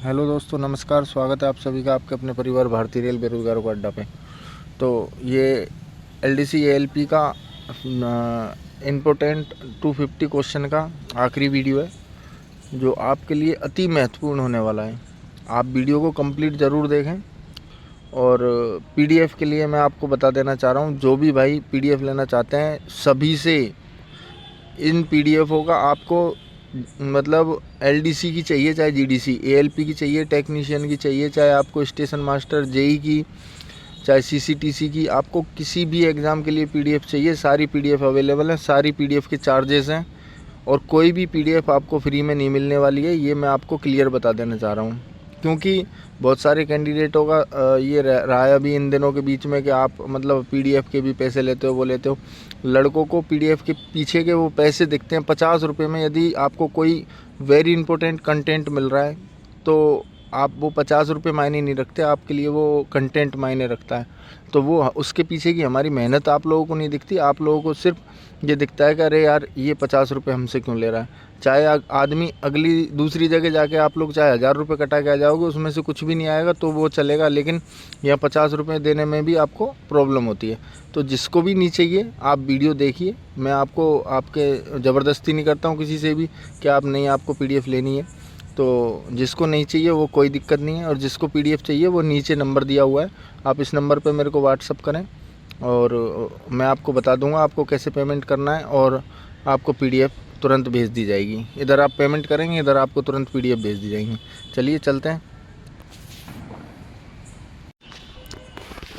Hello दोस्तों, नमस्कार। स्वागत है आप सभी का आपके अपने परिवार भारतीय रेल बेरोजगारों का अड्डा पे। तो ये एलडीसी एएलपी का इम्पोर्टेंट 250 क्वेश्चन का आखिरी वीडियो है जो आपके लिए अति महत्वपूर्ण होने वाला है। आप वीडियो को कंप्लीट ज़रूर देखें। और पीडीएफ के लिए मैं आपको बता देना चाह रहा हूँ, जो भी भाई पीडीएफ लेना चाहते हैं सभी से इन पीडीएफों का आपको मतलब एलडीसी की चाहिए, चाहे जीडीसी, एएलपी की चाहिए, टेक्नीशियन की चाहिए, चाहे आपको स्टेशन मास्टर जेई की, चाहे सीसीटीसी की, आपको किसी भी एग्ज़ाम के लिए पीडीएफ चाहिए, सारी पीडीएफ अवेलेबल है। सारी पीडीएफ के चार्जेस हैं और कोई भी पीडीएफ आपको फ्री में नहीं मिलने वाली है। ये मैं आपको क्लियर बता देना चाह रहा हूँ, क्योंकि बहुत सारे कैंडिडेटों का ये रहा है अभी इन दिनों के बीच में कि आप मतलब पीडीएफ के भी पैसे लेते हो, वो लेते हो। लड़कों को पीडीएफ के पीछे के वो पैसे दिखते हैं 50 रुपये में। यदि आपको कोई वेरी इंपॉर्टेंट कंटेंट मिल रहा है तो आप वो 50 रुपये मायने नहीं रखते, आपके लिए वो कंटेंट मायने रखता है। तो वो उसके पीछे की हमारी मेहनत आप लोगों को नहीं दिखती। आप लोगों को सिर्फ ये दिखता है कि अरे यार ये 50 रुपये हमसे क्यों ले रहा है। चाहे आदमी अगली दूसरी जगह जाके आप लोग चाहे 1000 रुपये कटा के आ जाओगे, उसमें से कुछ भी नहीं आएगा तो वो चलेगा, लेकिन यहाँ 50 रुपये देने में भी आपको प्रॉब्लम होती है। तो जिसको भी नहीं चाहिए आप वीडियो देखिए। मैं आपको आपके ज़बरदस्ती नहीं करता हूँ किसी से भी कि आप नहीं, आपको पीडीएफ लेनी है। तो जिसको नहीं चाहिए वो कोई दिक्कत नहीं है, और जिसको पीडीएफ चाहिए वो नीचे नंबर दिया हुआ है, आप इस नंबर पे मेरे को व्हाट्सअप करें और मैं आपको बता दूंगा आपको कैसे पेमेंट करना है, और आपको पीडीएफ तुरंत भेज दी जाएगी। इधर आप पेमेंट करेंगे, इधर आपको तुरंत पीडीएफ भेज दी जाएगी। चलिए चलते हैं।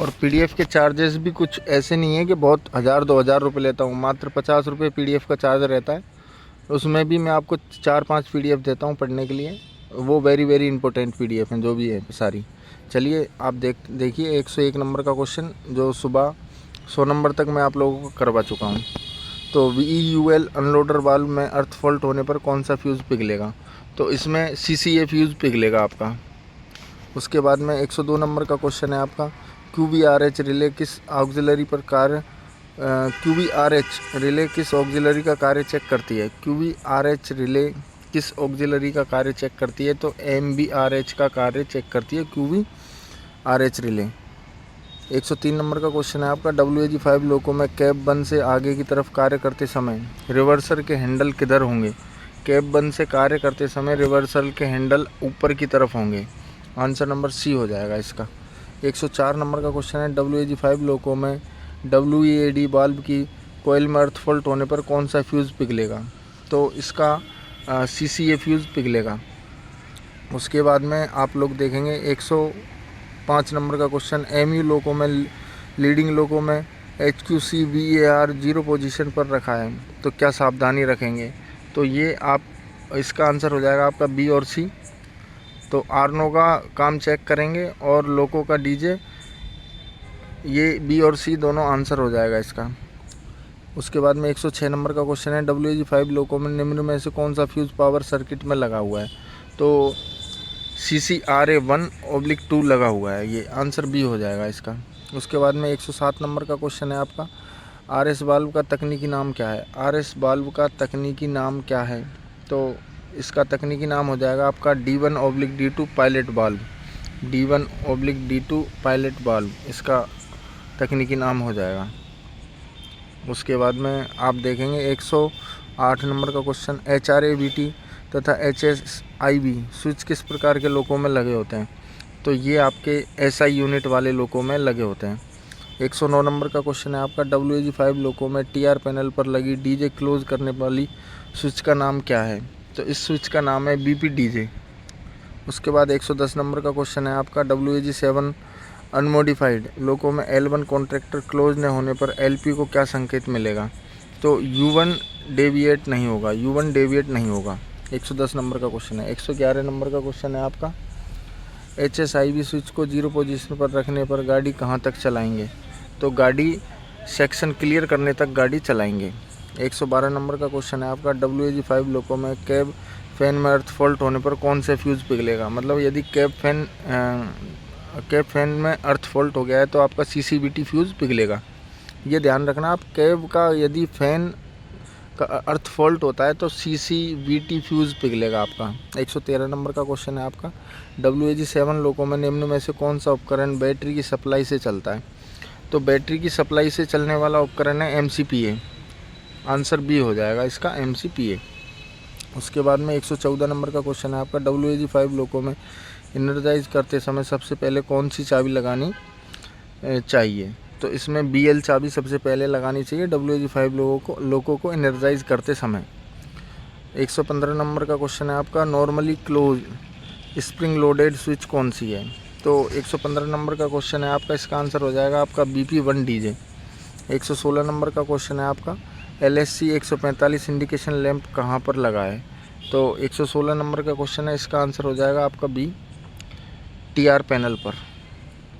और पीडीएफ के चार्जेस भी कुछ ऐसे नहीं है कि बहुत 1000-2000 रुपये लेता हूँ, मात्र 50 रुपये पीडीएफ का चार्ज रहता है। उसमें भी मैं आपको 4-5 पीडीएफ देता हूँ पढ़ने के लिए। वो वेरी इंपॉर्टेंट पीडीएफ हैं जो भी है सारी। चलिए आप देखिए 101 नंबर का क्वेश्चन जो सुबह 100 नंबर तक मैं आप लोगों को करवा चुका हूँ। तो VUL अनलोडर वाल्व में अर्थ फॉल्ट होने पर कौन सा फ्यूज़ पिघलेगा? तो इसमें CCA फ्यूज़ पिघलेगा आपका। उसके बाद में 102 नंबर का क्वेश्चन है आपका, QVRH रिले किस ऑक्सिलरी पर कार्य QVRH रिले किस ऑक्सिलरी का कार्य चेक करती है? QVRH रिले किस ऑक्सिलरी का कार्य चेक करती है? तो MVRH का कार्य चेक करती है QVRH रिले। 103 नंबर का क्वेश्चन है आपका, WAG-5 लोको में कैब बंद से आगे की तरफ कार्य करते समय रिवर्सल के हैंडल किधर होंगे? कैब बंद से कार्य करते समय रिवर्सल के हैंडल ऊपर की तरफ होंगे। आंसर नंबर सी हो जाएगा इसका। 104 नंबर का क्वेश्चन है, WAG-5 लोको में WEAD वाल्व की कोयल में अर्थ फॉल्ट होने पर कौन सा फ्यूज़ पिघलेगा? तो इसका CCA फ्यूज़ पिघलेगा। उसके बाद में आप लोग देखेंगे 105 नंबर का क्वेश्चन, MU लोको में लीडिंग लोको में HQC VAR 0 पोजीशन पर रखा है तो क्या सावधानी रखेंगे? तो ये आप इसका आंसर हो जाएगा आपका B और C। तो आर्नो का काम चेक करेंगे और लोको का DJ, ये B और C दोनों आंसर हो जाएगा इसका। उसके बाद में 106 नंबर का क्वेश्चन है, WAG-5 लोको में निम्न में से कौन सा फ्यूज़ पावर सर्किट में लगा हुआ है? तो CCRA 1/2 लगा हुआ है, ये आंसर B हो जाएगा इसका। उसके बाद में 107 नंबर का क्वेश्चन है आपका, RS वाल्व का तकनीकी नाम क्या है? RS वाल्व का तकनीकी नाम क्या है? तो इसका तकनीकी नाम हो जाएगा आपका D1/D2 pilot valve. D1/D2 pilot valve इसका तकनीकी नाम हो जाएगा। उसके बाद में आप देखेंगे 108 नंबर का क्वेश्चन, HRAVT तथा HSIV स्विच किस प्रकार के लोकों में लगे होते हैं? तो ये आपके SI यूनिट वाले लोकों में लगे होते हैं। 109 नंबर का क्वेश्चन है आपका, WAG-5 लोकों में TR पैनल पर लगी DJ क्लोज करने वाली स्विच का नाम क्या है? तो इस स्विच का नाम है BP-DJ। उसके बाद 110 नंबर का क्वेश्चन है आपका, WAG-7 अनमोडिफाइड लोको में L1 कॉन्ट्रैक्टर क्लोज न होने पर LP को क्या संकेत मिलेगा? तो U1 डेविएट नहीं होगा, U1 डेविएट नहीं होगा। 110 नंबर का क्वेश्चन है। 111 नंबर का क्वेश्चन है आपका, HSIV स्विच को 0 पोजीशन पर रखने पर गाड़ी कहाँ तक चलाएंगे? तो गाड़ी सेक्शन क्लियर करने तक गाड़ी चलाएंगे। 112 नंबर का क्वेश्चन है आपका, WAG-5 लोको में कैब फैन में अर्थ फॉल्ट होने पर कौन से फ्यूज़ पिघलेगा? मतलब यदि कैब फैन में अर्थ फॉल्ट हो गया है तो आपका CCVT फ्यूज़ पिघलेगा। ये ध्यान रखना आप, कैब का यदि फैन का अर्थ फॉल्ट होता है तो CCVT फ्यूज़ पिघलेगा आपका। 113 नंबर का क्वेश्चन है आपका, WAG7 लोको में निम्न में से कौन सा उपकरण बैटरी की सप्लाई से चलता है? तो बैटरी की सप्लाई से चलने वाला उपकरण है MCPA। आंसर बी हो जाएगा इसका, MCPA। उसके बाद में 114 नंबर का क्वेश्चन है आपका, WAG5 लोको में इनर्जाइज करते समय सबसे पहले कौन सी चाबी लगानी चाहिए? तो इसमें BL चाबी सबसे पहले लगानी चाहिए WAG5 लोको को इनर्जाइज करते समय। 115 नंबर का क्वेश्चन है आपका, normally close spring loaded switch कौन सी है? तो 115 नंबर का क्वेश्चन है आपका, इसका आंसर हो जाएगा आपका BP1DJ। 116 नंबर का क्वेश्चन है आपका, LSC 145 इंडिकेशन लैंप कहाँ पर लगा है? तो 116 नंबर का क्वेश्चन है, इसका आंसर हो जाएगा आपका B, TR पैनल पर।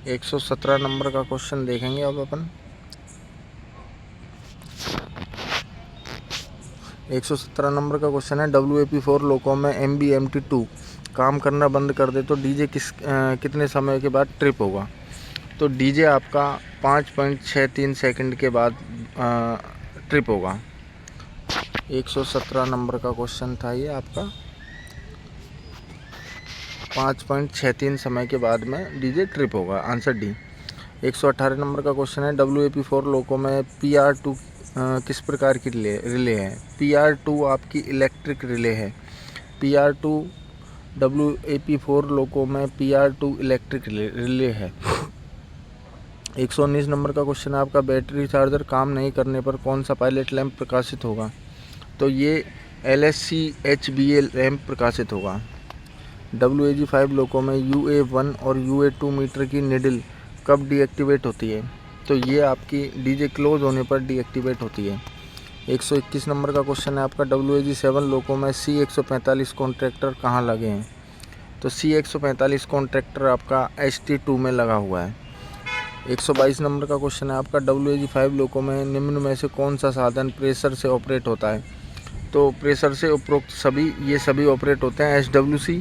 117 नंबर का क्वेश्चन देखेंगे अब अपन। 117 नंबर का क्वेश्चन है, WAP4 लोको में MBMT2 काम करना बंद कर दे तो DJ कितने समय के बाद ट्रिप होगा? तो DJ आपका 5.63 सेकंड के बाद ट्रिप होगा। 117 नंबर का क्वेश्चन था ये आपका, 5.63 समय के बाद में DJ ट्रिप होगा, आंसर डी। 118 नंबर का क्वेश्चन है, WAP4 लोको में PR2 किस प्रकार की रिले है? PR2 आपकी इलेक्ट्रिक रिले है। PR2 WAP4 लोको में PR2 इलेक्ट्रिक रिले है। 119 नंबर का क्वेश्चन है आपका, बैटरी चार्जर काम नहीं करने पर कौन सा पायलट लैंप प्रकाशित होगा? तो ये LSC HBA लैंप प्रकाशित होगा। WAG5 लोको में UA1 और UA2 मीटर की निडल कब डीएक्टिवेट होती है? तो ये आपकी DJ क्लोज होने पर डीएक्टिवेट होती है। 121 नंबर का क्वेश्चन है आपका, WAG7 लोको में C145 कॉन्ट्रैक्टर कहाँ लगे हैं? तो C145 कॉन्ट्रैक्टर आपका ST2 में लगा हुआ है। 122 नंबर का क्वेश्चन है आपका, WAG5 लोको में निम्न में से कौन सा साधन प्रेशर से ऑपरेट होता है? तो प्रेशर से उपरोक्त सभी ऑपरेट होते हैं। SWC,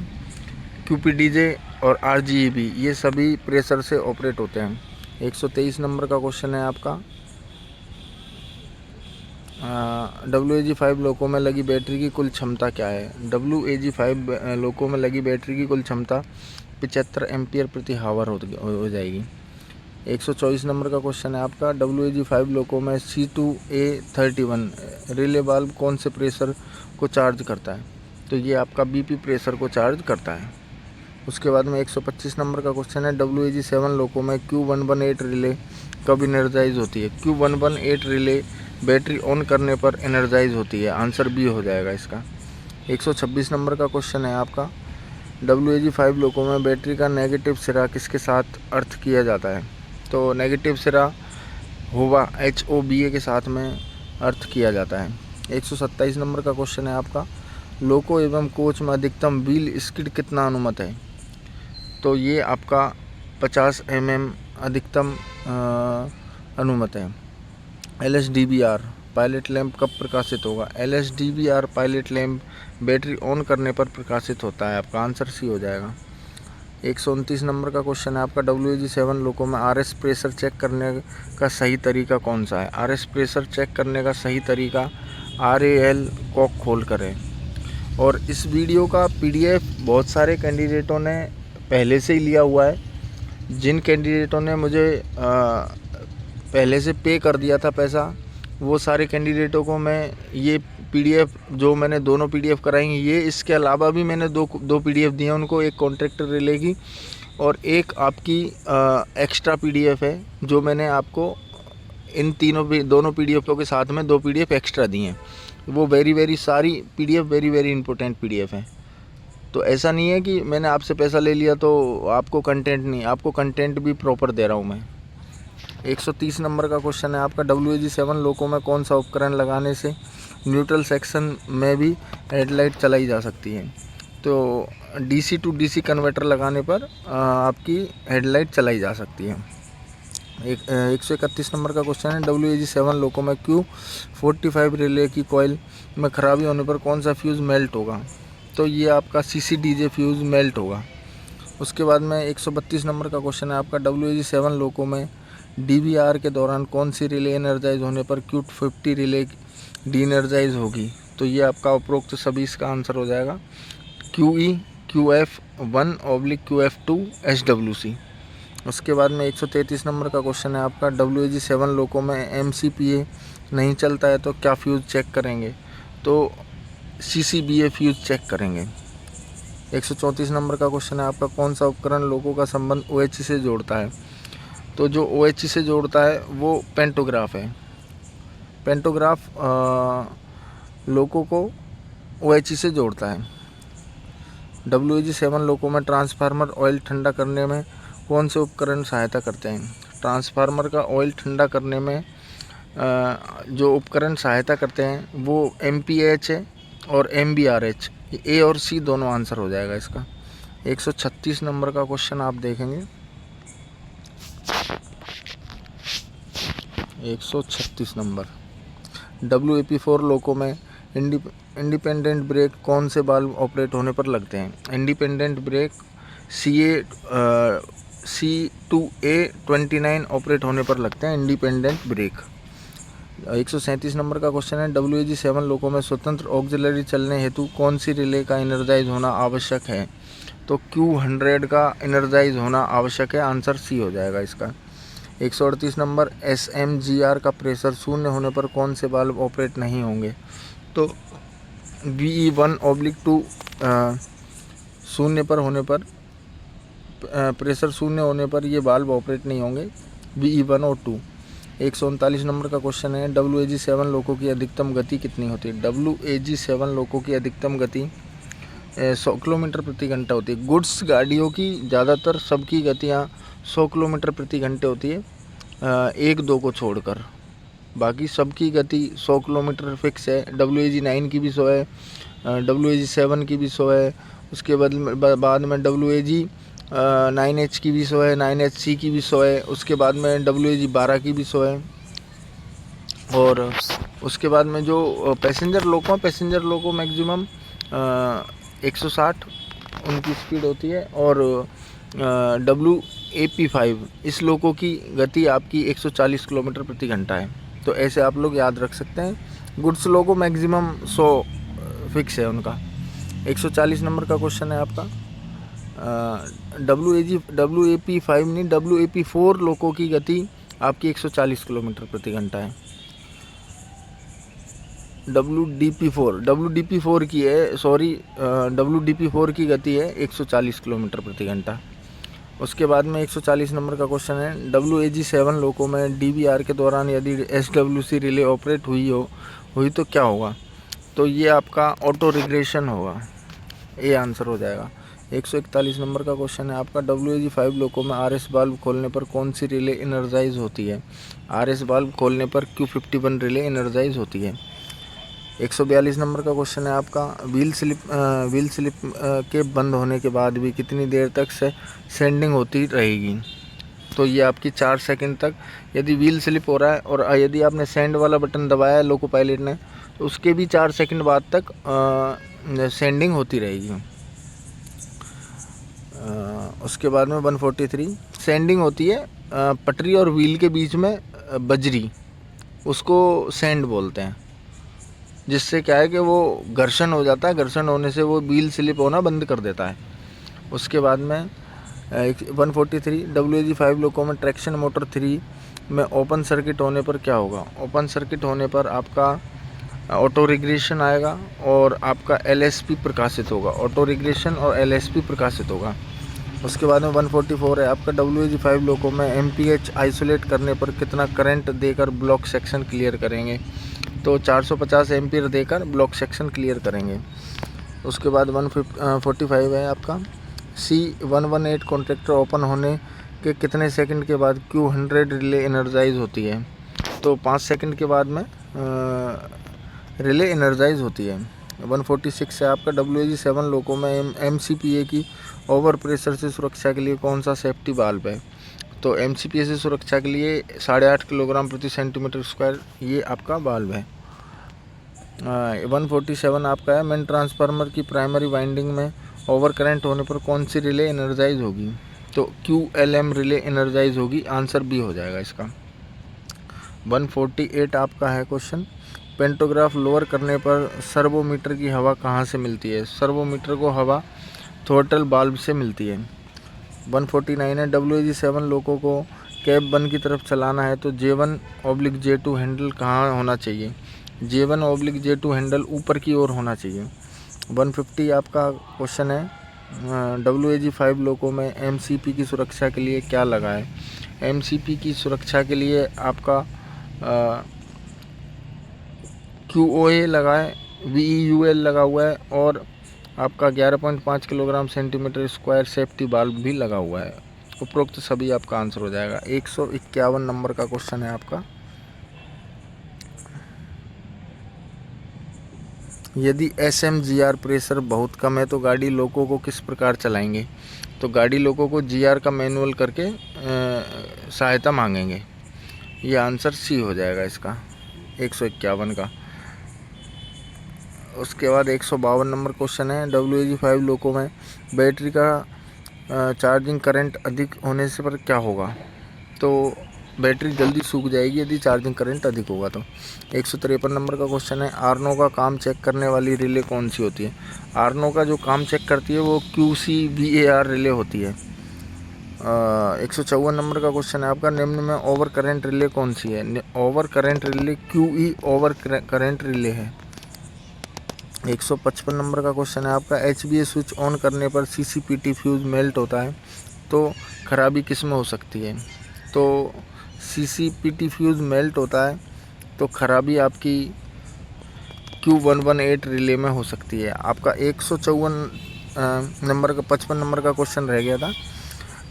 QPDJ और RGEB ये सभी प्रेशर से ऑपरेट होते हैं। 123 नंबर का क्वेश्चन है आपका, WAG5 लोको में लगी बैटरी की कुल क्षमता क्या है? WAG5 लोको में लगी बैटरी की कुल क्षमता 75 एम्पियर प्रति हावर हो जाएगी। 124 नंबर का क्वेश्चन है आपका, WAG5 लोको में C2A31 रिले वाल्व कौन से प्रेशर को चार्ज करता है? तो ये आपका BP प्रेशर को चार्ज करता है। उसके बाद में 125 नंबर का क्वेश्चन है, WAG7 लोको में Q118 रिले कब इनर्जाइज होती है? Q118 रिले बैटरी ऑन करने पर एनर्जाइज होती है, आंसर बी हो जाएगा इसका। 126 नंबर का क्वेश्चन है आपका, WAG5 लोको में बैटरी का नेगेटिव सिरा किसके साथ अर्थ किया जाता है? तो नेगेटिव सिरा होगा HOBA के साथ में अर्थ किया जाता है। 127 नंबर का क्वेश्चन है आपका, लोको एवं कोच में अधिकतम व्हील स्किड कितना अनुमत है? तो ये आपका 50 mm अधिकतम अनुमत है। LSDBR पायलट लैंप कब प्रकाशित होगा? LSDBR pilot lamp battery on करने पर प्रकाशित होता है, आपका आंसर सी हो जाएगा। 129 नंबर का क्वेश्चन है आपका, WAG7 लोको में RS प्रेशर चेक करने का सही तरीका कौन सा है? RS प्रेशर चेक करने का सही तरीका RAL कॉक खोल करें। और इस वीडियो का PDF बहुत सारे कैंडिडेटों ने पहले से ही लिया हुआ है। जिन कैंडिडेटों ने मुझे पहले से पे कर दिया था पैसा, वो सारे कैंडिडेटों को मैं ये PDF जो मैंने दोनों PDF कराएंगे, ये इसके अलावा भी मैंने दो PDF दिए हैं उनको, एक कॉन्ट्रैक्टर रिले की और एक आपकी एक्स्ट्रा PDF है जो मैंने आपको इन दोनों PDF के साथ में 2 PDF एक्स्ट्रा दिए हैं। वो वेरी सारी PDF वेरी इंपॉर्टेंट PDF हैं। तो ऐसा नहीं है कि मैंने आपसे पैसा ले लिया तो आपको कंटेंट नहीं, आपको कंटेंट भी प्रॉपर दे रहा हूँ मैं। 130 नंबर का क्वेश्चन है आपका, WAG7 लोको में कौन सा उपकरण लगाने से न्यूट्रल सेक्शन में भी हेडलाइट चलाई जा सकती है? तो DC to DC कन्वर्टर लगाने पर आपकी हेडलाइट चलाई जा सकती है। 131 नंबर का क्वेश्चन है, WAG7 लोको में Q45 रिले की कॉइल में ख़राबी होने पर कौन सा फ्यूज़ मेल्ट होगा? तो ये आपका CCDJ फ्यूज़ मेल्ट होगा। उसके बाद में 132 नंबर का क्वेश्चन है आपका, WAG7 लोको में DVR के दौरान कौन सी रिले एनर्जाइज होने पर Q50 रिले डी एनर्जाइज होगी। तो ये आपका उपरोक्त सभी इसका आंसर हो जाएगा QE QF1/QF2 SWC। उसके बाद में 133 नंबर का क्वेश्चन है आपका, WAG7 लोको में MCPA नहीं चलता है तो क्या फ्यूज़ चेक करेंगे? तो CCBA फ्यूज़ चेक करेंगे। 134 नंबर का क्वेश्चन है आपका, कौन सा उपकरण लोगों का संबंध OH से जोड़ता है? तो जो OH से जोड़ता है वो पेंटोग्राफ है। पेंटोग्राफ लोगों को OH से जोड़ता है। WAG7 लोगों में ट्रांसफार्मर ऑयल ठंडा करने में कौन से उपकरण सहायता करते हैं? ट्रांसफार्मर का ऑयल ठंडा करने में जो उपकरण सहायता करते हैं वो MPH है और MBRH। A और C दोनों आंसर हो जाएगा इसका। 136 नंबर का क्वेश्चन आप देखेंगे, 136 नंबर, WAP4 लोको में इंडिपेंडेंट ब्रेक कौन से वाल्व ऑपरेट होने पर लगते हैं? इंडिपेंडेंट ब्रेक C2A29 ऑपरेट होने पर लगते हैं इंडिपेंडेंट ब्रेक। 137 नंबर का क्वेश्चन है, WAG7 लोको में स्वतंत्र ऑक्सिलरी चलने हेतु कौन सी रिले का एनर्जाइज होना आवश्यक है? तो Q100 का एनर्जाइज होना आवश्यक है, आंसर C हो जाएगा इसका। 138 नंबर, SMGR का प्रेशर शून्य होने पर कौन से वाल्व ऑपरेट नहीं होंगे? तो VE1/2 शून्य पर होने पर, प्रेशर शून्य होने पर ये वाल्व ऑपरेट नहीं होंगे, VE1 और 2। 139 नंबर का क्वेश्चन है, WAG7 लोको की अधिकतम गति कितनी होती है? WAG7 लोको की अधिकतम गति 100 किलोमीटर प्रति घंटा होती है। गुड्स गाड़ियों की ज़्यादातर सबकी गतियाँ 100 किलोमीटर प्रति घंटे होती है, 1-2 को छोड़कर। बाकी सबकी गति 100 किलोमीटर फिक्स है। WAG9 की भी 100 है, WAG7 की भी 100 है। उसके बाद में WAG9H की भी 100 है, 9HC की भी 100 है। उसके बाद में WAG12 की भी 100 है। और उसके बाद में जो पैसेंजर लोको मैक्सिमम 160 उनकी स्पीड होती है। और WAP5 इस लोको की गति आपकी 140 किलोमीटर प्रति घंटा है। तो ऐसे आप लोग याद रख सकते हैं। गुड्स लोको मैक्सिमम 100 फिक्स है उनका। 140 नंबर का क्वेश्चन है आपका, WAP5 नहीं, WAP4 लोको की गति आपकी 140 किलोमीटर प्रति घंटा है। WDP4 की है, WDP4 की गति है 140 किलोमीटर प्रति घंटा। उसके बाद में 140 नंबर का क्वेश्चन है, WAG7 लोको में DVR के दौरान यदि SWC रिले ऑपरेट हुई तो क्या होगा? तो ये आपका ऑटो रिग्रेशन होगा, ये आंसर हो जाएगा। 141 नंबर का क्वेश्चन है आपका, WAG5 लोको में RS वाल्व खोलने पर कौन सी रिले एनर्जाइज होती है? RS वाल्व खोलने पर Q51 रिले एनर्जाइज होती है। 142 नंबर का क्वेश्चन है आपका, व्हील स्लिप के बंद होने के बाद भी कितनी देर तक से सेंडिंग होती रहेगी? तो ये आपकी 4 सेकंड तक। यदि व्हील स्लिप हो रहा है और यदि आपने सेंड वाला बटन दबाया है लोको पायलट ने, तो उसके भी 4 सेकंड बाद तक सेंडिंग होती रहेगी। उसके बाद में 143 सेंडिंग होती है पटरी और व्हील के बीच में बजरी, उसको सेंड बोलते हैं, जिससे क्या है कि वो घर्षण हो जाता है, घर्षण होने से वो व्हील स्लिप होना बंद कर देता है। उसके बाद में 143 WAG5 लोको में ट्रैक्शन मोटर 3 में ओपन सर्किट होने पर क्या होगा? ओपन सर्किट होने पर आपका ऑटो रिग्रेशन आएगा और आपका LSP प्रकाशित होगा, ऑटो रिग्रेशन और LSP प्रकाशित होगा। उसके बाद में 144 है आपका, WAG5 लोको में MPH आइसोलेट करने पर कितना करंट देकर ब्लॉक सेक्शन क्लियर करेंगे? तो 450 एम्पीयर देकर ब्लॉक सेक्शन क्लियर करेंगे। उसके बाद 145 है आपका, C118 कॉन्ट्रैक्टर ओपन होने के कितने सेकंड के बाद Q100 रिले एनर्जाइज होती है? तो 5 सेकंड के बाद में रिले एनर्जाइज होती है। 146 है आपका, WAG7 लोको में MCPA की ओवर प्रेशर से सुरक्षा के लिए कौन सा सेफ्टी वाल्व है? तो MCPA से सुरक्षा के लिए 8.5 किलोग्राम प्रति सेंटीमीटर स्क्वायर ये आपका वाल्व है। 147 आपका है, मेन ट्रांसफार्मर की प्राइमरी वाइंडिंग में ओवर करंट होने पर कौन सी रिले एनर्जाइज होगी? तो QLM रिले एनर्जाइज होगी, आंसर B हो जाएगा इसका। 148 आपका है क्वेश्चन, पेंटोग्राफ लोअर करने पर सर्वोमीटर की हवा कहाँ से मिलती है? सर्वोमीटर को हवा थ्रॉटल वाल्व से मिलती है। 149 है, WAG-7 लोगों को कैब 1 की तरफ चलाना है तो J1/J2 हैंडल कहाँ होना चाहिए? J1/J2 हैंडल ऊपर की ओर होना चाहिए। 150 आपका क्वेश्चन है, WAG-5 लोगों में MCP की सुरक्षा के लिए क्या लगा है? MCP की सुरक्षा के लिए आपका QOA लगा है, VEUL लगा हुआ है और आपका 11.5 किलोग्राम सेंटीमीटर स्क्वायर सेफ्टी बाल्ब भी लगा हुआ है। उपरोक्त सभी आपका आंसर हो जाएगा। 151 नंबर का क्वेश्चन है आपका, यदि SMGR प्रेशर बहुत कम है तो गाड़ी लोगों को किस प्रकार चलाएंगे? तो गाड़ी लोगों को GR का मैनुअल करके सहायता मांगेंगे। ये आंसर सी हो जाएगा इसका 151 का। उसके बाद 152 नंबर क्वेश्चन है, WAG-5 लोगों में बैटरी का चार्जिंग करंट अधिक होने से पर क्या होगा? तो बैटरी जल्दी सूख जाएगी यदि चार्जिंग करंट अधिक होगा तो। 153 नंबर का क्वेश्चन है, आर्नो का काम चेक करने वाली रिले कौन सी होती है? आर्नो का जो काम चेक करती है वो QCVAR रिले होती है। 154 नंबर का क्वेश्चन है आपका, निम्न में ओवर करंट रिले कौन सी है? Over current relay QE over current relay है। 155 नंबर का क्वेश्चन है आपका, HBA स्विच ऑन करने पर CCPT फ्यूज़ मेल्ट होता है तो खराबी किस में हो सकती है? तो CCPT फ्यूज़ मेल्ट होता है तो खराबी आपकी Q118 रिले में हो सकती है। आपका 154 नंबर का 55 नंबर का क्वेश्चन रह गया था।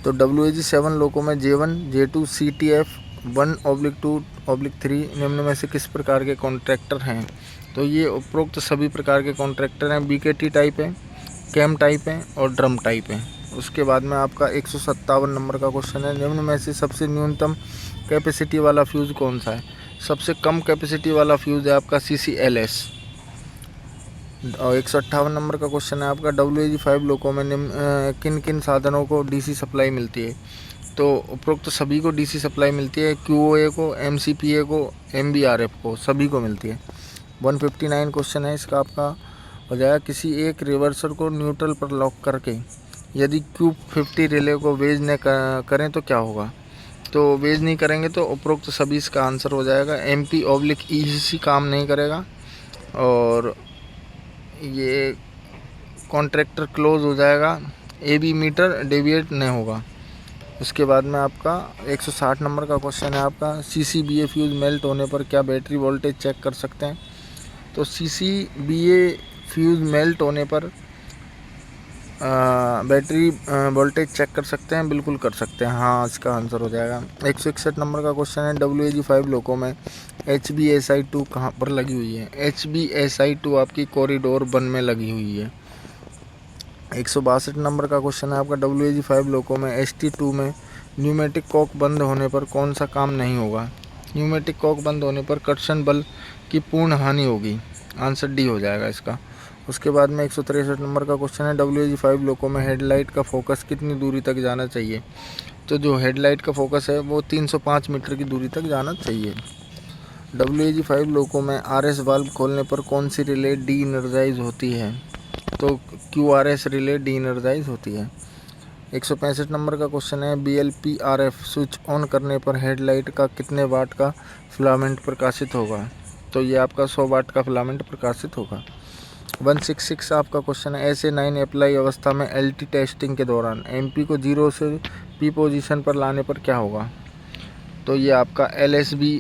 तो WAG-7 लोगों में J1/J2 CTF 1/2/3 निम्न में से किस प्रकार के कॉन्ट्रैक्टर हैं? तो ये उपरोक्त सभी प्रकार के कॉन्ट्रैक्टर हैं। BKT टाइप है, कैम टाइप है और ड्रम टाइप है। उसके बाद में आपका 157 नंबर का क्वेश्चन है, निम्न में से सबसे न्यूनतम कैपेसिटी वाला फ्यूज़ कौन सा है? सबसे कम कैपेसिटी वाला फ्यूज़ है आपका CCLS। और 158 नंबर का क्वेश्चन है आपका, WAG-5 लोगों में किन किन साधनों को DC सप्लाई मिलती है? तो उपरोक्त सभी को DC सप्लाई मिलती है, QOA को, MCPA को, MBRF को, सभी को मिलती है। 159 क्वेश्चन है इसका आपका हो जाएगा, किसी एक रिवर्सर को न्यूट्रल पर लॉक करके यदि Q50 रिले को वेज न करें तो क्या होगा? तो वेज नहीं करेंगे तो उपरोक्त सभी इसका आंसर हो जाएगा। MP/ECC काम नहीं करेगा और ये कॉन्ट्रैक्टर क्लोज हो जाएगा, AB मीटर डेविएट नहीं होगा। उसके बाद में आपका 160 नंबर का क्वेश्चन है आपका, CCBA फ्यूज़ मेल्ट होने पर क्या बैटरी वोल्टेज चेक कर सकते हैं? तो CCBA फ्यूज़ मेल्ट होने पर बैटरी वोल्टेज चेक कर सकते हैं, बिल्कुल कर सकते हैं, हाँ इसका आंसर हो जाएगा। 161 नंबर का क्वेश्चन है, WAG-5 लोगों में HBSI-2 कहाँ पर लगी हुई है? HBSI-2 आपकी कॉरिडोर 1 में लगी हुई है। 162 नंबर का क्वेश्चन है आपका, WAG-5 लोगों में ST2 में न्यूमेटिक कॉक बंद होने पर कौन सा काम नहीं होगा? न्यूमेटिक कॉक बंद होने पर कर्षण बल की पूर्ण हानि होगी। आंसर डी हो जाएगा इसका। उसके बाद में 163 नंबर का क्वेश्चन है, WAG-5 लोगों में हेडलाइट का फोकस कितनी दूरी तक जाना चाहिए? तो जो हेडलाइट का फोकस है वो 305 मीटर की दूरी तक जाना चाहिए। WAG-5 लोगों में RS वाल्व खोलने पर कौन सी रिले डी एनर्जाइज होती है? तो QRS रिले डी एनर्जाइज होती है। 165 नंबर का क्वेश्चन है, BLPRF स्विच ऑन करने पर हेडलाइट का कितने वाट का फिलामेंट प्रकाशित होगा? तो ये आपका 100 वाट का फिलामेंट प्रकाशित होगा। 166 आपका क्वेश्चन है, SA9 अप्लाई अवस्था में LT टेस्टिंग के दौरान MP को 0 से P पोजीशन पर लाने पर क्या होगा? तो ये आपका LSB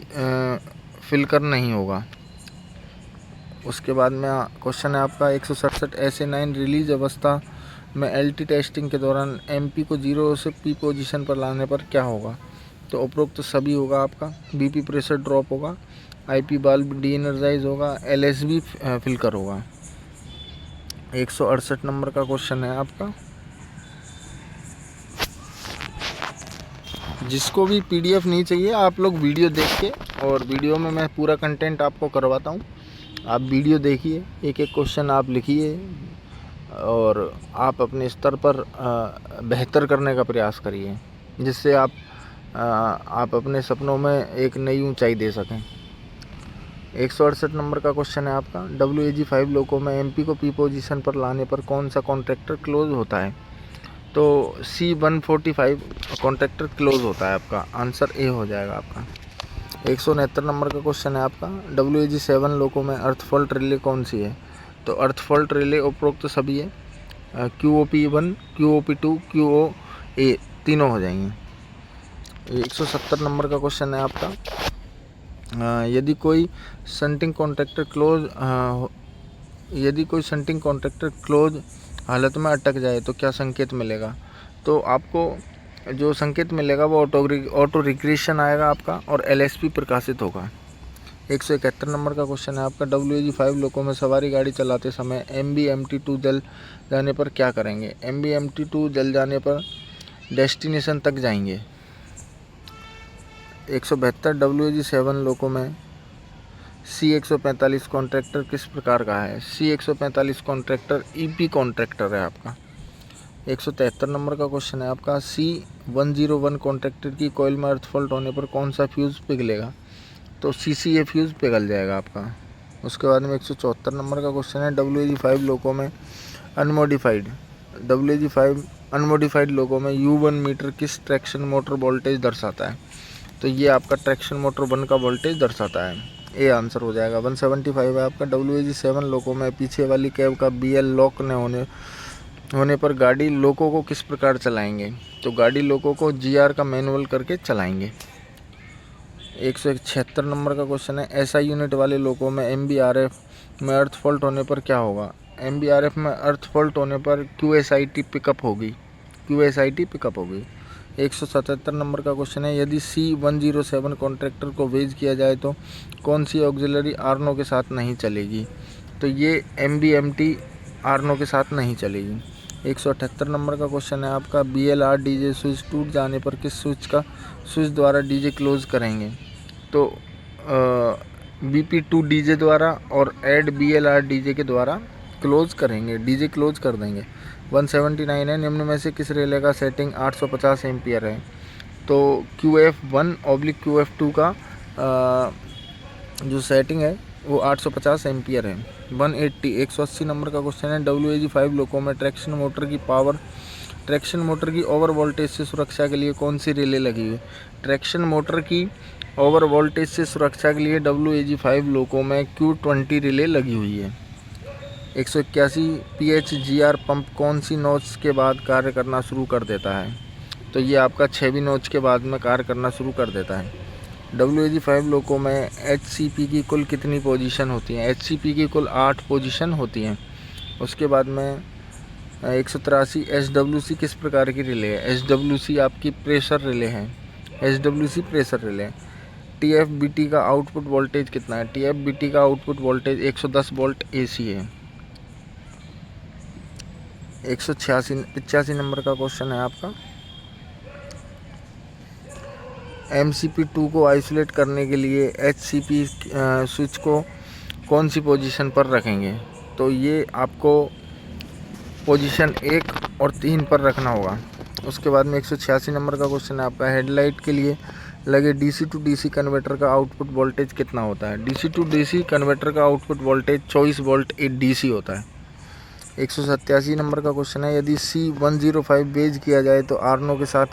फिलकर नहीं होगा। उसके बाद में क्वेश्चन है आपका 167, SA9 रिलीज अवस्था में LT टेस्टिंग के दौरान MP को 0 से P पोजीशन पर लाने पर क्या होगा? तो उपरोक्त सभी होगा आपका, BP प्रेशर ड्रॉप होगा, IP बाल्ब डी एनर्जाइज होगा, LSB फिलकर होगा। 168 नंबर का क्वेश्चन है आपका, जिसको भी PDF नहीं चाहिए आप लोग वीडियो देख के, और वीडियो में मैं पूरा कंटेंट आपको करवाता हूँ, आप वीडियो देखिए, एक एक क्वेश्चन आप लिखिए और आप अपने स्तर पर बेहतर करने का प्रयास करिए, जिससे आप अपने सपनों में एक नई ऊंचाई दे सकें। 168 नंबर का क्वेश्चन है आपका, WAG5 लोको में MP को P पोजीशन पर लाने पर कौन सा कॉन्ट्रैक्टर क्लोज होता है? तो C145 कॉन्ट्रैक्टर क्लोज होता है आपका, आंसर ए हो जाएगा आपका। 169 नंबर का क्वेश्चन है आपका, WAG7 लोको में अर्थ फॉल्ट रिले कौन सी है? तो अर्थ फॉल्ट रिले उपरोक्त सभी है, QOP1, QOP2, QOA तीनों हो जाएंगे। 170 नंबर का क्वेश्चन है आपका, यदि कोई शंटिंग कॉन्ट्रैक्टर क्लोज हालत में अटक जाए तो क्या संकेत मिलेगा? तो आपको जो संकेत मिलेगा वो ऑटो रिग्रेशन आएगा आपका और LSP प्रकाशित होगा। 171 नंबर का क्वेश्चन है आपका, WAG5 लोको में सवारी गाड़ी चलाते समय MBMT2 जल जाने पर क्या करेंगे? MBMT2 जल जाने पर डेस्टिनेशन तक जाएंगे। 172 WAG7 लोको में C145 कॉन्ट्रैक्टर किस प्रकार का है? C145 कॉन्ट्रैक्टर EP कॉन्ट्रैक्टर है आपका। 173 नंबर का क्वेश्चन है आपका, C101 कॉन्ट्रैक्टर की कॉइल में अर्थ फॉल्ट होने पर कौन सा फ्यूज़ पिघलेगा? तो CCA फ्यूज़ पिघल जाएगा आपका। उसके बाद में 174 नंबर का क्वेश्चन है, WAG5 लोको में अनमोडिफाइड लोको में U1 मीटर किस ट्रैक्शन मोटर वोल्टेज दर्शाता है? तो ये आपका ट्रैक्शन मोटर 1 का वोल्टेज दर्शाता है, ए आंसर हो जाएगा। 175 है आपका, WAG7 लोको में पीछे वाली कैब का BL लॉक न होने पर गाड़ी लोको को किस प्रकार चलाएंगे? तो गाड़ी लोको को GR का मैनुअल करके चलाएंगे। 176 नंबर का क्वेश्चन है, SI यूनिट वाले लोको में MBRF में अर्थ फॉल्ट होने पर क्या होगा? MBRF में अर्थ फॉल्ट होने पर QSIT पिकअप होगी। 177 नंबर का क्वेश्चन है, यदि C107 कॉन्ट्रैक्टर को वेज किया जाए तो कौन सी ऑक्सिलरी आर्नो के साथ नहीं चलेगी? तो ये MBMT आर्नो के साथ नहीं चलेगी। 178 नंबर का क्वेश्चन है आपका, BLR DJ स्विच टूट जाने पर किस स्विच द्वारा DJ क्लोज करेंगे? तो BP2 DJ द्वारा और ऐड BLR DJ के द्वारा क्लोज करेंगे, DJ क्लोज कर देंगे। 179 है, निम्न में से किस रिले का सेटिंग 850 एम्पियर है? तो QF1/QF2 का जो सेटिंग है वो 850 एम्पियर है। 180 नंबर का क्वेश्चन है, WAG5 लोको में ट्रैक्शन मोटर की ओवर वोल्टेज से सुरक्षा के लिए कौन सी रिले लगी हुई? ट्रैक्शन मोटर की ओवर वोल्टेज से सुरक्षा के लिए WAG5 लोको में Q20 रिले लगी हुई है। 181 PHGR पंप कौन सी नोच के बाद कार्य करना शुरू कर देता है? तो ये आपका 6वीं नोच के बाद में कार्य करना शुरू कर देता है। WAG5 लोको में HCP की कुल कितनी पोजीशन होती हैं? HCP की कुल 8 पोजीशन होती हैं। उसके बाद में 183 SWC किस प्रकार की रिले है? SWC आपकी प्रेशर रिले है, SWC प्रेशर रिले। TFBT का आउटपुट वोल्टेज कितना है? TFBT का आउटपुट वोल्टेज 110 वोल्ट AC है। 185 नंबर का क्वेश्चन है आपका, MCP2 को आइसोलेट करने के लिए HCP स्विच को कौन सी पोजीशन पर रखेंगे? तो ये आपको पोजीशन 1 और 3 पर रखना होगा। उसके बाद में 186 नंबर का क्वेश्चन है आपका, हेडलाइट के लिए लगे DC to DC कन्वर्टर का आउटपुट वोल्टेज कितना होता है? DC to DC कन्वर्टर का आउटपुट वोल्टेज 24 वोल्ट DC होता है। 187 नंबर का क्वेश्चन है, यदि C105 वेज किया जाए तो आर्नो के साथ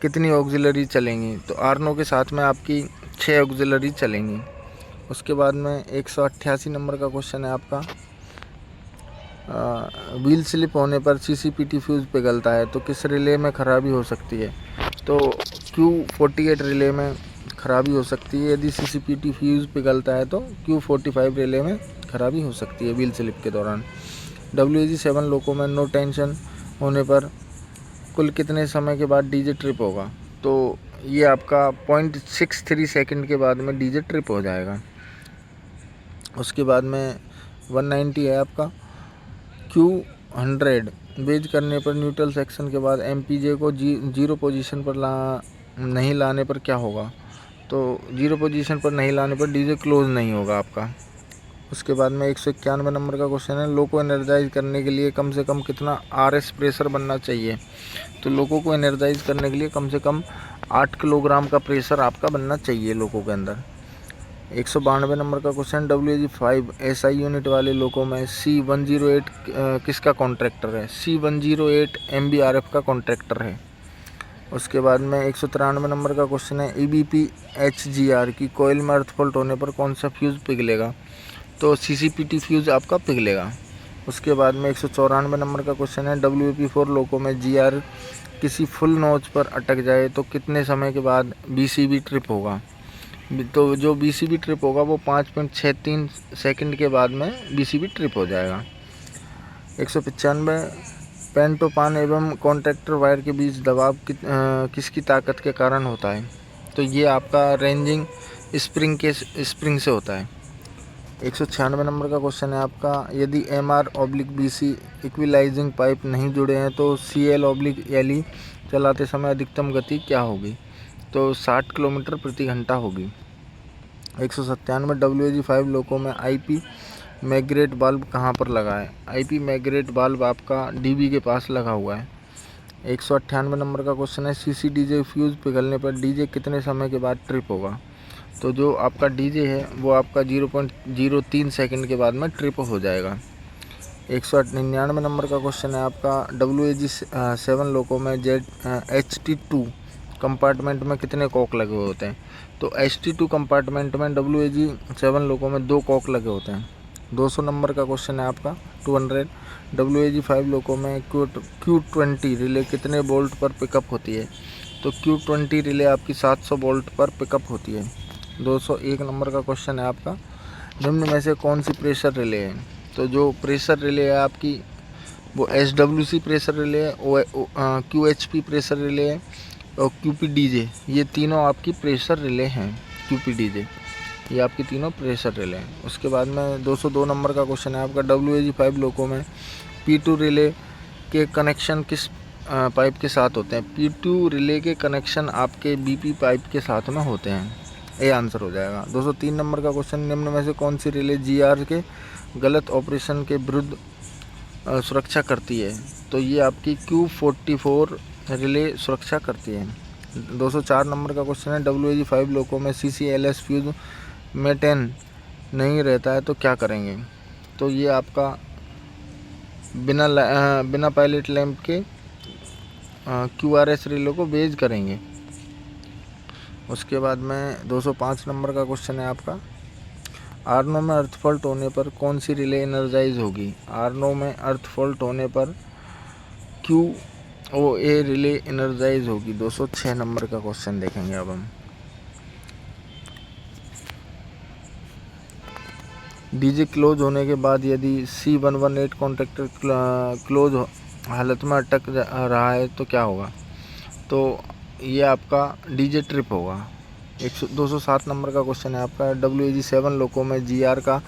कितनी ऑक्सिलरी चलेंगी? तो आर्नो के साथ में आपकी 6 ऑक्सिलरी चलेंगी। उसके बाद में 188 नंबर का क्वेश्चन है आपका, व्हील स्लिप होने पर CCPT फ्यूज़ पिघलता है तो किस रिले में ख़राबी हो सकती है? तो Q48 रिले में ख़राबी हो सकती है। यदि CCPT फ्यूज़ पिघलता है तो Q45 रिले में ख़राबी हो सकती है व्हील स्लिप के दौरान। WAG7 लोको में नो टेंशन होने पर कुल कितने समय के बाद DJ ट्रिप होगा? तो ये आपका 0.63 सेकंड के बाद में DJ ट्रिप हो जाएगा। उसके बाद में 190 है आपका, Q100 वेज करने पर न्यूट्रल सेक्शन के बाद MPJ को 0 पोजीशन पर नहीं लाने पर क्या होगा? तो 0 पोजीशन पर नहीं लाने पर DJ क्लोज नहीं होगा आपका। उसके बाद में 191 नंबर का क्वेश्चन है, लोको एनर्जाइज करने के लिए कम से कम कितना RS प्रेशर बनना चाहिए? तो लोको को एनर्जाइज करने के लिए कम से कम 8 किलोग्राम का प्रेशर आपका बनना चाहिए लोको के अंदर। 192 नंबर का क्वेश्चन, WAG5 SI यूनिट वाले लोगों में C108 किसका कॉन्ट्रैक्टर है? C108 MBRF का कॉन्ट्रैक्टर है। उसके बाद में 193 नंबर का क्वेश्चन है, EBP HGR की कोयल में अर्थ फॉल्ट होने पर कौन सा फ्यूज़ पिघलेगा? तो CCPT फ्यूज़ आपका पिघलेगा। उसके बाद में 194 नंबर का क्वेश्चन है, WP4 लोगों में GR किसी फुल नोच पर अटक जाए तो कितने समय के बाद BCB ट्रिप होगा? तो जो BCB ट्रिप होगा वो 5.63 सेकंड के बाद में BCB ट्रिप हो जाएगा। 195 पेंटोपान एवं कॉन्ट्रैक्टर वायर के बीच दबाव किसकी ताकत के कारण होता है? तो ये आपका रेंजिंग स्प्रिंग से होता है। 196 नंबर का क्वेश्चन है आपका, यदि MR/BC इक्विलाइजिंग पाइप नहीं जुड़े हैं तो CL/LE चलाते समय अधिकतम गति क्या होगी? तो 60 किलोमीटर प्रति घंटा होगी। 197 WAG5 लोगों में IP मैग्रेट बाल्ब कहाँ पर लगा है? IP मैग्रेट बाल्ब आपका DB के पास लगा हुआ है। 198 नंबर का क्वेश्चन है, CCDJ फ्यूज़ पिघलने पर DJ कितने समय के बाद ट्रिप होगा? तो जो आपका DJ है वो आपका 0.03 सेकंड के बाद में ट्रिप हो जाएगा। 199 नंबर का क्वेश्चन है आपका, WAG7 लोगों में HT2 कंपार्टमेंट में कितने कॉक लगे हुए होते हैं? तो HT2 कंपार्टमेंट में WAG7 लोगों में 2 कॉक लगे होते हैं। 200 नंबर का क्वेश्चन है आपका, 200 WAG5 लोगों में Q20 रिले कितने वोल्ट पर पिकअप होती है? तो Q20 रिले आपकी 700 वोल्ट पर पिकअप होती है। 201 नंबर का क्वेश्चन है आपका, निम्न में से कौन सी प्रेशर रिले है? तो जो प्रेशर रिले है आपकी वो SWC प्रेशर रिले है, QHP प्रेशर रिले है और QPDJ, ये तीनों आपकी प्रेशर रिले हैं। QPDJ ये आपकी तीनों प्रेशर रिले हैं। उसके बाद में 202 नंबर का क्वेश्चन है आपका, WAG5 लोगों में P2 रिले के कनेक्शन किस पाइप के साथ होते हैं? P2 रिले के कनेक्शन आपके BP पाइप के साथ में होते हैं। ये आंसर हो जाएगा। 203 नंबर का क्वेश्चन, निम्न में से कौन सी रिले GR के गलत ऑपरेशन के विरुद्ध सुरक्षा करती है? तो ये आपकी Q44 रिले सुरक्षा करती है। 204 नंबर का क्वेश्चन है, WAG5 लोगों में CCLS फ्यूज मेंटेन नहीं रहता है तो क्या करेंगे? तो ये आपका बिना पायलट लैंप के QRS रिले को बेज करेंगे। उसके बाद में 205 नंबर का क्वेश्चन है आपका, आर्नो में अर्थ फॉल्ट होने पर कौन सी रिले एनर्जाइज होगी? आर्नो में अर्थ फॉल्ट होने पर QOA रिले एनर्जाइज होगी। 206 नंबर का क्वेश्चन देखेंगे अब हम, DJ क्लोज होने के बाद यदि C118 कॉन्ट्रैक्टर क्लोज हालत में अटक रहा है तो क्या होगा? तो ये आपका DJ ट्रिप होगा। 207 नंबर का क्वेश्चन है आपका, WAG7 लोगों में GR का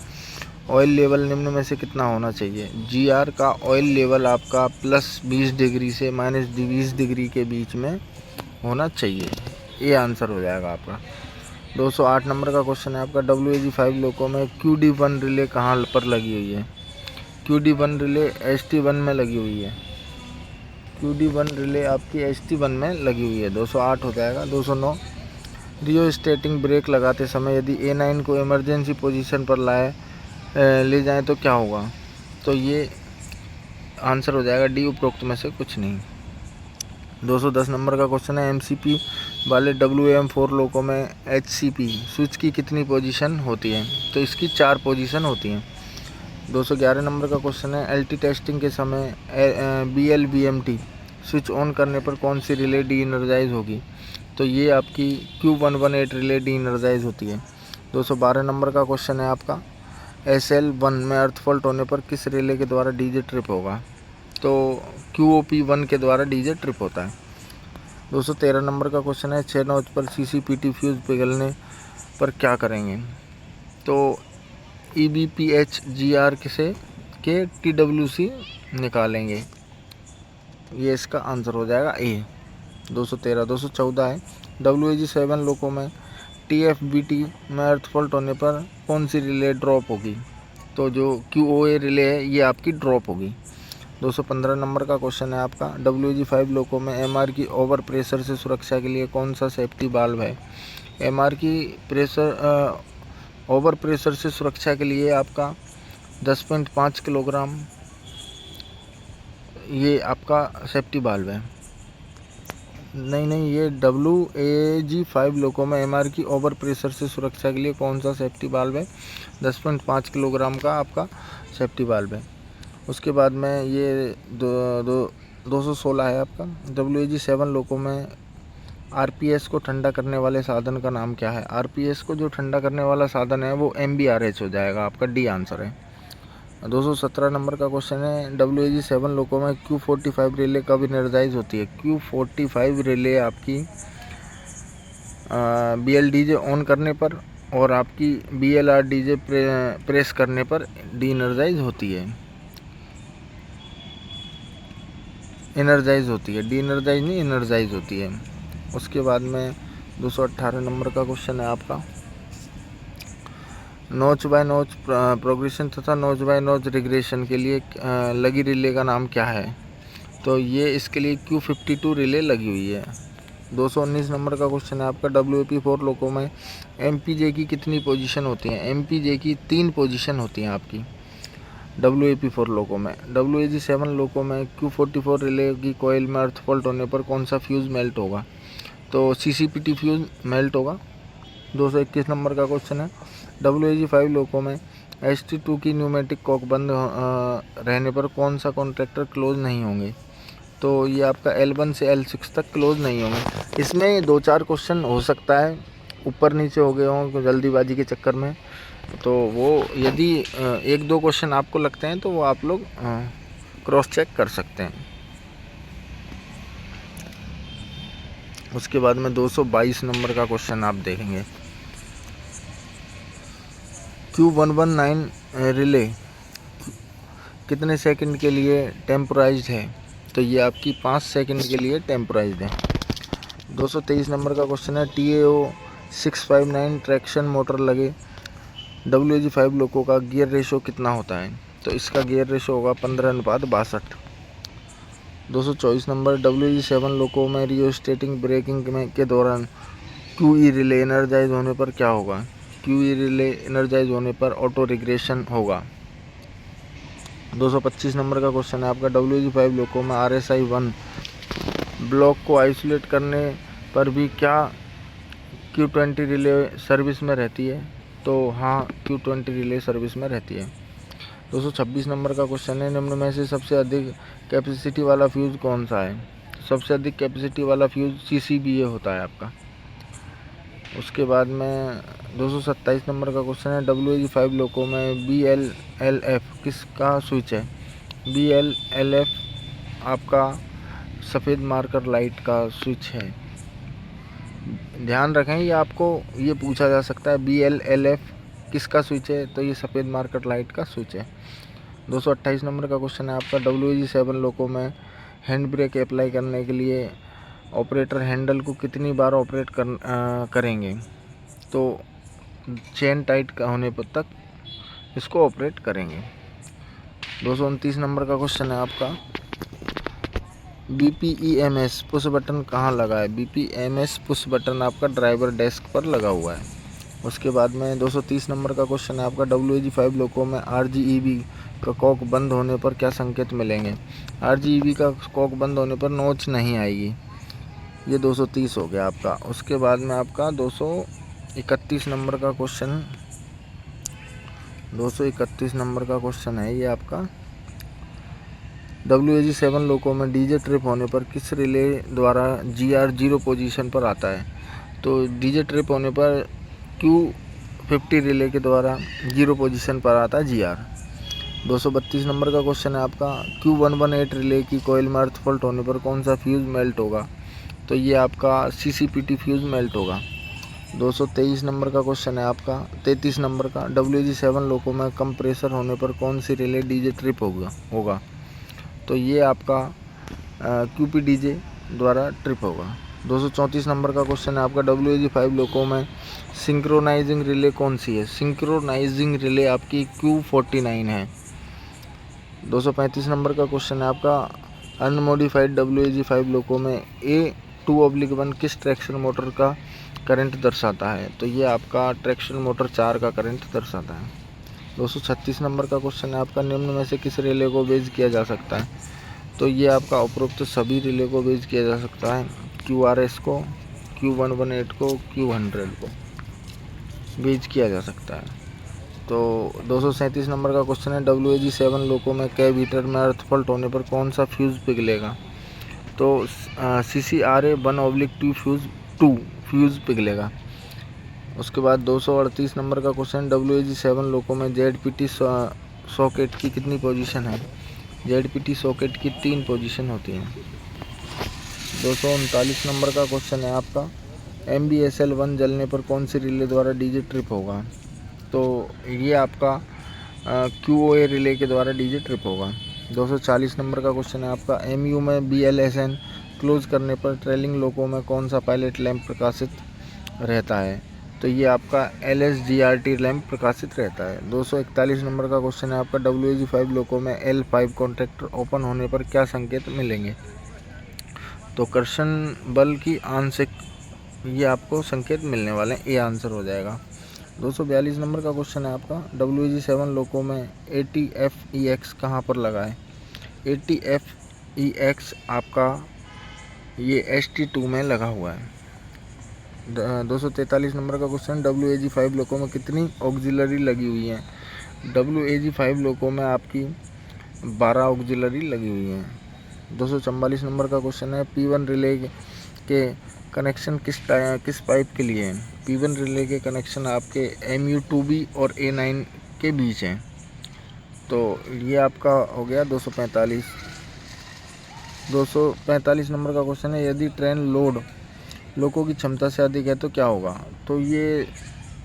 ऑयल लेवल निम्न में से कितना होना चाहिए? GR का ऑयल लेवल आपका +20 डिग्री से -20 डिग्री के बीच में होना चाहिए। ये आंसर हो जाएगा आपका। 208 नंबर का क्वेश्चन है आपका, WAG5 लोगों में QD1 रिले कहाँ पर लगी हुई है? QD1 रिले ST1 में लगी हुई है। QD1 रिले आपकी ST1 में लगी हुई है। 208 हो जाएगा। 209 रियोस्टेटिंग ब्रेक लगाते समय यदि A9 को इमरजेंसी पोजीशन पर ले जाएं तो क्या होगा? तो ये आंसर हो जाएगा डी, उपरोक्त में से कुछ नहीं। 210 नंबर का क्वेश्चन है, MCP वाले WAM4 लोगों में HCP स्विच की कितनी पोजीशन होती है? तो इसकी 4 पोजीशन होती हैं। 211 नंबर का क्वेश्चन है, LT टेस्टिंग के समय BLBMT स्विच ऑन करने पर कौन सी रिले डी एनर्जाइज होगी? तो ये आपकी Q118 रिले डी एनर्जाइज होती है। 212 नंबर का क्वेश्चन है आपका, SL1 में अर्थ फॉल्ट होने पर किस रिले के द्वारा DJ ट्रिप होगा? तो QOP1 के द्वारा DJ ट्रिप होता है। 213 नंबर का क्वेश्चन है, 6 नोच पर CCPT फ्यूज़ पिघलने पर क्या करेंगे? तो EBPH GR के TWC निकालेंगे। ये इसका आंसर हो जाएगा ए। 213 214 है, WAG7 लोगों में TFBT में अर्थ फॉल्ट होने पर कौन सी रिले ड्रॉप होगी? तो जो QOA रिले है ये आपकी ड्रॉप होगी। 215 नंबर का क्वेश्चन है आपका, WAG5 लोगों में MR की ओवर प्रेशर से सुरक्षा के लिए कौन सा सेफ्टी वाल्व है? MR की ओवर प्रेशर से सुरक्षा के लिए आपका 10.5 किलोग्राम ये आपका सेफ्टी वाल्व है। नहीं, ये WAG5 लोको में MR की ओवर प्रेशर से सुरक्षा के लिए कौन सा सेफ्टी वाल्व है? 10.5 किलोग्राम का आपका सेफ्टी वाल्व है। उसके बाद में ये 216 है आपका। WAG7 लोको में RPS को ठंडा करने वाले साधन का नाम क्या है? RPS को जो ठंडा करने वाला साधन है वो MBRH हो जाएगा, आपका डी आंसर है। 217 नंबर का क्वेश्चन है, WAG7 लोको में Q45 रिले कब एनर्जाइज होती है? Q45 रिले आपकी BLDJ ऑन करने पर और आपकी BLRDJ प्रेस करने पर डी एनर्जाइज होती है। एनर्जाइज होती है, डी एनर्जाइज नहीं, एनर्जाइज होती है। उसके बाद में 218 नंबर का क्वेश्चन है आपका, नोच बाय नोच प्रोग्रेशन तथा नोच बाय नोच रिग्रेशन के लिए लगी रिले का नाम क्या है? तो ये इसके लिए Q52 रिले लगी हुई है। 219 नंबर का क्वेश्चन है आपका, WAP4 लोको में MPJ की कितनी पोजीशन होती हैं? MPJ की 3 पोजीशन होती हैं आपकी WAP4 लोको में। WAG7 लोको में Q44 रिले की कोयल में अर्थ फॉल्ट होने पर कौन सा फ्यूज़ मेल्ट होगा? तो CCPT फ्यूज़ मेल्ट होगा। 221 नंबर का क्वेश्चन है, WAG5 लोको में ST2 की न्यूमेटिक कॉक बंद रहने पर कौन सा कॉन्ट्रैक्टर क्लोज नहीं होंगे? तो ये आपका L1 से L6 तक क्लोज नहीं होंगे। इसमें 2-4 क्वेश्चन हो सकता है ऊपर नीचे हो गए हों जल्दीबाजी के चक्कर में, तो वो यदि 1-2 क्वेश्चन आपको लगते हैं तो वो आप लोग क्रॉस चेक कर सकते हैं। उसके बाद में 222 नंबर का क्वेश्चन आप देखेंगे, Q119 रिले कितने सेकंड के लिए टेम्पोराइज्ड है? तो ये आपकी 5 सेकंड के लिए टेम्पोराइज्ड है। 223 नंबर का क्वेश्चन है, TAO 659 ट्रैक्शन मोटर लगे WAG5 लोको का गियर रेशो कितना होता है? तो इसका गियर रेशो होगा 15:62। 224 नंबर, WAG7 लोको में रियोस्टेटिंग ब्रेकिंग के दौरान QE रिले एनर्जाइज होने पर क्या होगा? QE रिले एनर्जाइज होने पर ऑटो रिग्रेशन होगा। 225 नंबर का क्वेश्चन है आपका, WAG5 लोको में RSI-1 ब्लॉक को आइसोलेट करने पर भी क्या Q20 रिले सर्विस में रहती है? तो हाँ, Q20 रिले सर्विस में रहती है। 226 नंबर का क्वेश्चन है, निम्न में से सबसे अधिक कैपेसिटी वाला फ्यूज़ कौन सा है? सबसे अधिक कैपेसिटी वाला फ्यूज़ CCBA होता है आपका। उसके बाद में 227 नंबर का क्वेश्चन है, WAG5 लोको में BLLF किसका स्विच है? BLLF आपका सफ़ेद मार्कर लाइट का स्विच है। ध्यान रखें, ये आपको ये पूछा जा सकता है BLLF किसका स्विच है? तो ये सफ़ेद मार्कर लाइट का स्विच है। 228 नंबर का क्वेश्चन है आपका, WAG7 लोको में हैंड ब्रेक अप्लाई करने के लिए ऑपरेटर हैंडल को कितनी बार ऑपरेट करेंगे? तो चेन टाइट होने पर तक इसको ऑपरेट करेंगे। 229 नंबर का क्वेश्चन है आपका, BPEMS पुश बटन कहाँ लगा है? BPMS पुश बटन आपका ड्राइवर डेस्क पर लगा हुआ है। उसके बाद में 230 नंबर का क्वेश्चन है आपका, WAG5 लोको में RGEB का कॉक बंद होने पर क्या संकेत मिलेंगे? RGEB का कॉक बंद होने पर नोच नहीं आएगी। ये 230 हो गया आपका। उसके बाद में आपका 231 नंबर का क्वेश्चन, 231 नंबर का क्वेश्चन है ये आपका, WAG7 लोको में DJ ट्रिप होने पर किस रिले द्वारा GR 0 पोजीशन पर आता है? तो DJ ट्रिप होने पर Q50 रिले के द्वारा 0 पोजीशन पर आता है GR। 232 नंबर का क्वेश्चन है आपका, Q118 रिले की कोयल में अर्थ फॉल्ट होने पर कौन सा फ्यूज़ मेल्ट होगा? तो ये आपका CCPT फ्यूज़ मेल्ट होगा। 223 नंबर का क्वेश्चन है आपका, 33 नंबर का, WAG7 लोको में कम प्रेशर होने पर कौन सी रिले DJ ट्रिप होगा? तो ये आपका QPDJ द्वारा ट्रिप होगा। 234 नंबर का क्वेश्चन है आपका, WAG5 लोको में सिंक्रोनाइजिंग रिले कौन सी है? सिंक्रोनाइजिंग रिले आपकी Q49 है। 235 नंबर का क्वेश्चन है आपका, अनमोडिफाइड WAG5 लोको में A2/1 किस ट्रैक्शन मोटर का करंट दर्शाता है? तो ये आपका ट्रैक्शन मोटर 4 का करंट दर्शाता है। 236 नंबर का क्वेश्चन है आपका, निम्न में से किस रिले को बेज किया जा सकता है? तो ये आपका उपरोक्त सभी रिले को बेज किया जा सकता है। QRS को, Q118 को, Q100 को बेज किया जा सकता है। तो 237 नंबर का क्वेश्चन है, WAG7 लोको में कैब हीटर में अर्थ फॉल्ट होने पर कौन सा फ्यूज़ पिघलेगा? तो CCRA 1/2 फ्यूज़ पिघलेगा। उसके बाद 238 नंबर का क्वेश्चन, WAG7 लोको में ZPT सॉकेट की कितनी पोजीशन है? ZPT सॉकेट की 3 पोजीशन होती हैं। 239 नंबर का क्वेश्चन है आपका, MBSL1 जलने पर कौन सी रिले द्वारा डीजे ट्रिप होगा? तो ये आपका QOA रिले के द्वारा डीजे ट्रिप होगा। 240 नंबर का क्वेश्चन है आपका, MU में BLSN क्लोज करने पर ट्रेलिंग लोको में कौन सा पायलट लैंप प्रकाशित रहता है? तो ये आपका LSGRT लैंप प्रकाशित रहता है। 241 नंबर का क्वेश्चन है आपका, WAG5 लोको में L5 कॉन्ट्रैक्टर ओपन होने पर क्या संकेत मिलेंगे? तो कर्षण बल की आंशिक ये आपको संकेत मिलने वाले हैं, ए आंसर हो जाएगा। 242 नंबर का क्वेश्चन है आपका, WAG7 लोको में ATFEX कहाँ पर लगा है? ATFEX आपका ये ST2 में लगा हुआ है। 243 नंबर का क्वेश्चन, WAG5 लोको में कितनी ऑक्सिलरी लगी हुई हैं? WAG5 लोको में आपकी 12 ऑक्सिलरी लगी हुई हैं। 244 नंबर का क्वेश्चन है, P1 रिले के कनेक्शन किस पाइप के लिए हैं? P1 रिले के कनेक्शन आपके MU2B और A9 के बीच हैं। तो ये आपका हो गया 245 नंबर का क्वेश्चन है, यदि ट्रेन लोड लोको की क्षमता से अधिक है तो क्या होगा? तो ये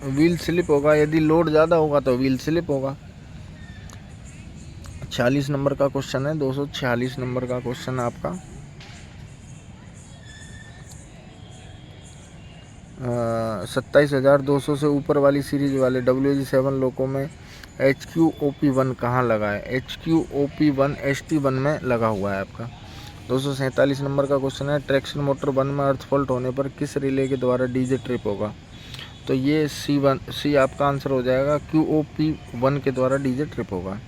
व्हील स्लिप होगा। यदि लोड ज़्यादा होगा तो व्हील स्लिप होगा। 46 नंबर का क्वेश्चन है, 246 नंबर का क्वेश्चन आपका, 27,200 से ऊपर वाली सीरीज वाले WAG7 लोको में HQOP1 कहाँ लगा है? HQOP1 ST1 में लगा हुआ है आपका। 247 नंबर का क्वेश्चन है, ट्रैक्शन मोटर 1 में अर्थ फॉल्ट होने पर किस रिले के द्वारा डीजे ट्रिप होगा? तो ये C आपका आंसर हो जाएगा, QOP1 के द्वारा डीजे ट्रिप होगा।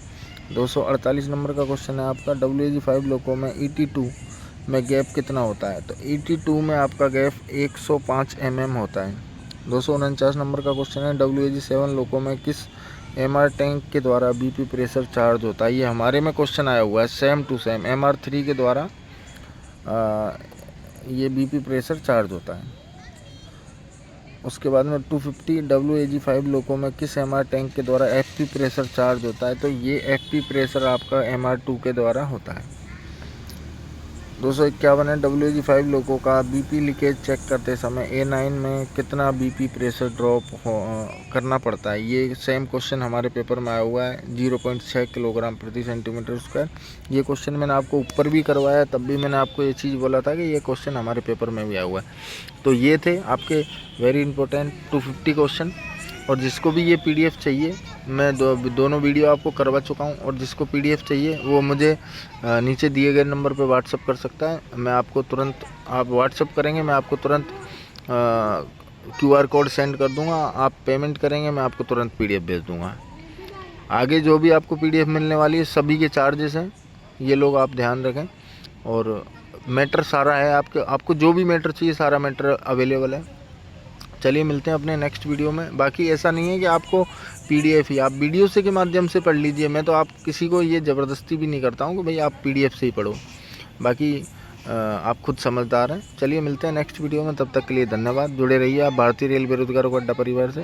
248 नंबर का क्वेश्चन है आपका, WAG5 लोको में ET2 में गैप कितना होता है? तो ET2 में आपका गैप 105 mm होता है। 249 नंबर का क्वेश्चन है, WAG7 लोको में किस MR टैंक के द्वारा BP प्रेशर चार्ज होता है? ये हमारे में क्वेश्चन आया हुआ है, सेम टू सेम MR3 के द्वारा ये BP प्रेशर चार्ज होता है। उसके बाद में 250 WAG5 लोको में किस MR टैंक के द्वारा FP प्रेशर चार्ज होता है? तो ये FP प्रेशर आपका MR2 के द्वारा होता है। 251 है, WAG5 लोको का BP लीकेज चेक करते समय A9 में कितना BP प्रेशर ड्रॉप करना पड़ता है? ये सेम क्वेश्चन हमारे पेपर में आया हुआ है, 0.6 किलोग्राम प्रति सेंटीमीटर स्क्वायर। ये क्वेश्चन मैंने आपको ऊपर भी करवाया, तब भी मैंने आपको ये चीज़ बोला था कि ये क्वेश्चन हमारे पेपर में भी आया हुआ है। तो ये थे आपके वेरी इंपॉर्टेंट 250 क्वेश्चन। और जिसको भी ये PDF चाहिए, मैं दोनों वीडियो आपको करवा चुका हूँ, और जिसको PDF चाहिए वो मुझे नीचे दिए गए नंबर पे व्हाट्सअप कर सकता है। मैं आपको तुरंत, आप व्हाट्सअप करेंगे मैं आपको तुरंत QR कोड सेंड कर दूँगा। आप पेमेंट करेंगे मैं आपको तुरंत PDF भेज दूँगा। आगे जो भी आपको PDF मिलने वाली है सभी के चार्जेस हैं, ये लोग आप ध्यान रखें। और मैटर सारा है, आपको जो भी मैटर चाहिए सारा मैटर अवेलेबल है। चलिए मिलते हैं अपने नेक्स्ट वीडियो में। बाकी ऐसा नहीं है कि आपको PDF ही, आप वीडियो से के माध्यम से पढ़ लीजिए। मैं तो आप किसी को ये ज़बरदस्ती भी नहीं करता हूँ कि भाई आप PDF से ही पढ़ो। बाकी आप खुद समझदार हैं। चलिए मिलते हैं नेक्स्ट वीडियो में, तब तक के लिए धन्यवाद। जुड़े रहिए आप भारतीय रेल बेरोजगारों का अड्डा परिवार से।